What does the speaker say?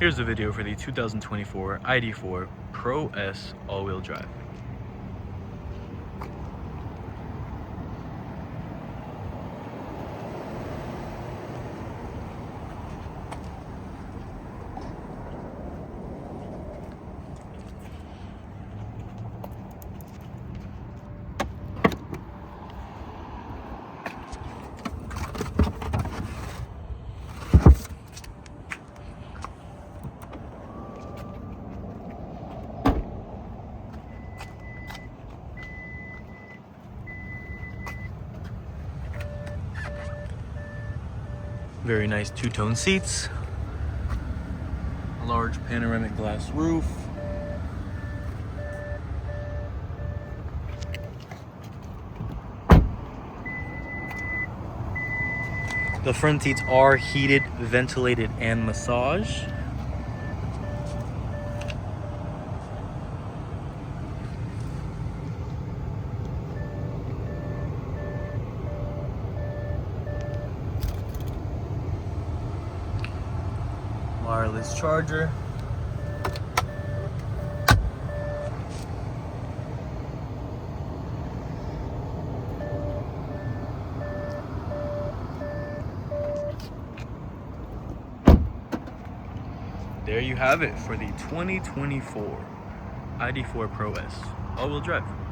Here's a video for the 2024 ID.4 Pro S all-wheel drive. Very nice two-tone seats, large panoramic glass roof, the front seats are heated, ventilated, and massage. Wireless charger. There you have it for the 2024 ID.4 Pro S all-wheel drive.